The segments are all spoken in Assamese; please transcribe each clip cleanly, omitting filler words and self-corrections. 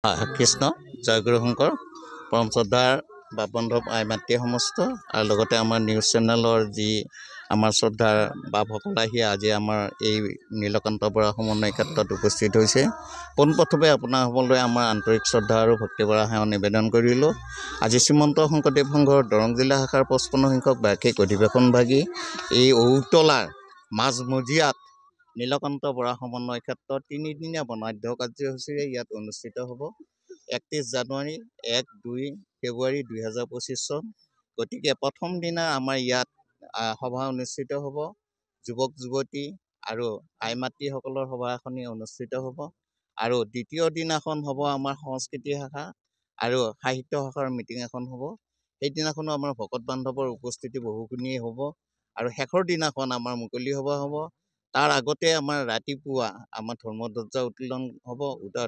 কৃষ্ণ জয়গুৰু শংকৰ পৰম শ্ৰদ্ধাৰ বাপবান্ধৱ আই মাতৃ সমস্ত আৰু লগতে আমাৰ নিউজ চেনেলৰ যি আমাৰ শ্ৰদ্ধাৰ বাপসকল আহি আজি আমাৰ এই নীলকান্ত বৰা সমন্বয় ক্ষেত্ৰত উপস্থিত হৈছে। পোনপ্ৰথমে আপোনাসকললৈ আমাৰ আন্তৰিক শ্ৰদ্ধা আৰু ভক্তিবৰা সেৱা নিবেদন কৰিলোঁ। আজি শ্ৰীমন্ত শংকৰদেৱ সংঘৰ দৰং জিলা শাখাৰ 55 সংখ্যক বাৰ্ষিক অধিৱেশনভাগী এই ঔতলাৰ মাজমজিয়াত নীলকান্ত বৰা সমন্বয় ক্ষেত্ৰত 3 দিনীয়া বৰ্ণাঢ্য কাৰ্যসূচীৰে ইয়াত অনুষ্ঠিত হ'ব। 31 জানুৱাৰী 1-2 ফেব্ৰুৱাৰী 2025 চন। গতিকে প্ৰথম দিনা আমাৰ ইয়াত সভা অনুষ্ঠিত হ'ব। যুৱক যুৱতী আৰু আই মাতৃসকলৰ সভা এখনি অনুষ্ঠিত হ'ব। আৰু দ্বিতীয় দিনাখন হ'ব আমাৰ সংস্কৃতি শাখা আৰু সাহিত্য শাখাৰ মিটিং এখন হ'ব। সেইদিনাখনো আমাৰ ভকত বান্ধৱৰ উপস্থিতি বহুখিনিয়ে হ'ব। আৰু শেষৰ দিনাখন আমাৰ মুকলি সভা হ'ব। তাৰ আগতে আমাৰ ৰাতিপুৱা আমাৰ ধৰ্মধ্বজা উত্তোলন হ'ব।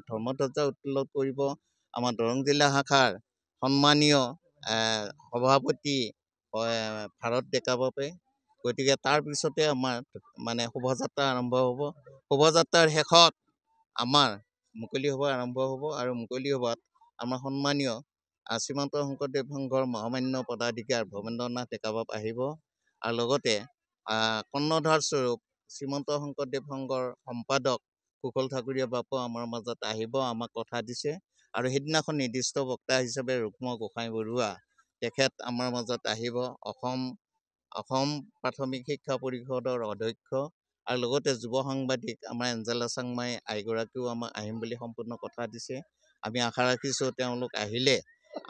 ধৰ্মধ্বজা উত্তোলন কৰিব আমাৰ দৰং জিলা শাখাৰ সন্মানীয় সভাপতি ভাৰত ডেকা বাপে। গতিকে তাৰ পিছতে আমাৰ শোভাযাত্ৰা আৰম্ভ হ'ব। শোভাযাত্ৰাৰ শেষত আমাৰ মুকলি সভা আৰম্ভ হ'ব আৰু মুকলি সভাত আমাৰ সন্মানীয় শ্ৰীমন্ত শংকৰদেৱ সংঘৰ মহামান্য পদাধিকাৰ ভৱেন্দ্ৰ নাথ ডেকা বাপ আহিব। আৰু লগতে কৰ্ণধাৰ স্বৰূপ শ্ৰীমন্ত শংকৰদেৱ সংঘৰ সম্পাদক কুশল ঠাকুৰীয়া বাপু আমাৰ মাজত আহিব, আমাক কথা দিছে। আৰু সেইদিনাখন নিৰ্দিষ্ট বক্তা হিচাপে ৰুক্ম গোসাঁই বৰুৱা তেখেত আমাৰ মাজত আহিব। অসম প্ৰাথমিক শিক্ষা পৰিষদৰ অধ্যক্ষ আৰু লগতে যুৱ সাংবাদিক আমাৰ এঞ্জেলা চাংমাই আইগৰাকীও আমাক আহিম বুলি সম্পূৰ্ণ কথা দিছে। আমি আশা ৰাখিছোঁ তেওঁলোক আহিলে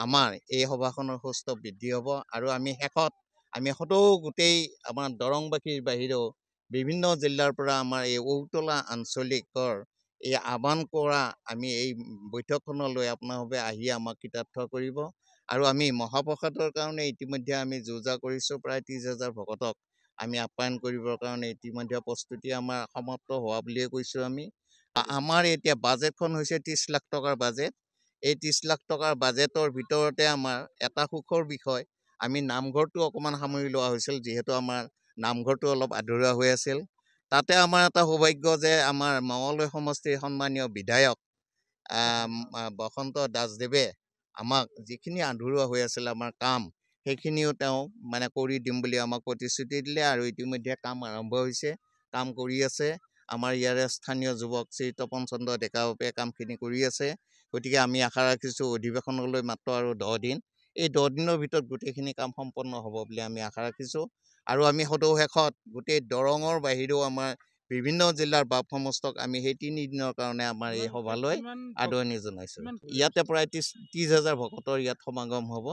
আমাৰ এই সভাখনৰ সুস্থ বৃদ্ধি হ'ব। আৰু আমি শেষত গোটেই আমাৰ দৰংবাসীৰ বাহিৰেও বিভিন্ন জিলাৰ পৰা আমাৰ এই ঔতলা আঞ্চলিকৰ এই আহ্বান কৰা আমি এই বৈঠকখনলৈ আপোনালোকে আহি আমাক কৃতাৰ্থ কৰিব। আৰু আমি মহাপ্ৰসাদৰ কাৰণে ইতিমধ্যে আমি যো-জা কৰিছোঁ। প্ৰায় 30,000 ভকতক আমি আপ্যায়ন কৰিবৰ কাৰণে ইতিমধ্যে প্ৰস্তুতি আমাৰ সমাপ্ত হোৱা বুলিয়ে কৈছোঁ। আমাৰ এতিয়া বাজেটখন হৈছে 30 লাখ টকাৰ বাজেট। এই 30 লাখ টকাৰ বাজেটৰ ভিতৰতে আমাৰ এটা সুখৰ বিষয়, আমি নামঘৰটো অকণমান সামৰি লোৱা হৈছিল, যিহেতু আমাৰ নামঘৰটো অলপ আধৰুৱা হৈ আছিল। তাতে আমাৰ এটা সৌভাগ্য যে আমাৰ মঙলদৈ সমষ্টিৰ সন্মানীয় বিধায়ক বসন্ত দাসদেৱে আমাক যিখিনি আধৰুৱা হৈ আছিল আমাৰ কাম, সেইখিনিও তেওঁ কৰি দিম বুলি আমাক প্ৰতিশ্ৰুতি দিলে। আৰু ইতিমধ্যে কাম আৰম্ভ হৈছে, কাম কৰি আছে। আমাৰ ইয়াৰে স্থানীয় যুৱক শ্ৰী তপন চন্দ্ৰ ডেকা বাপে কামখিনি কৰি আছে। গতিকে আমি আশা ৰাখিছোঁ অধিৱেশনলৈ মাত্ৰ আৰু 10 দিন। এই 10 দিনৰ ভিতৰত গোটেইখিনি কাম সম্পন্ন হ'ব বুলি আমি আশা ৰাখিছোঁ। আৰু আমি শেষত গোটেই দৰঙৰ বাহিৰেও আমাৰ বিভিন্ন জিলাৰ বাপ সমস্তক আমি সেই 3 দিনৰ কাৰণে আমাৰ এই সভালৈ আদৰণি জনাইছোঁ। ইয়াতে প্ৰায় 30,000 ভকতৰ ইয়াত সমাগম হ'ব।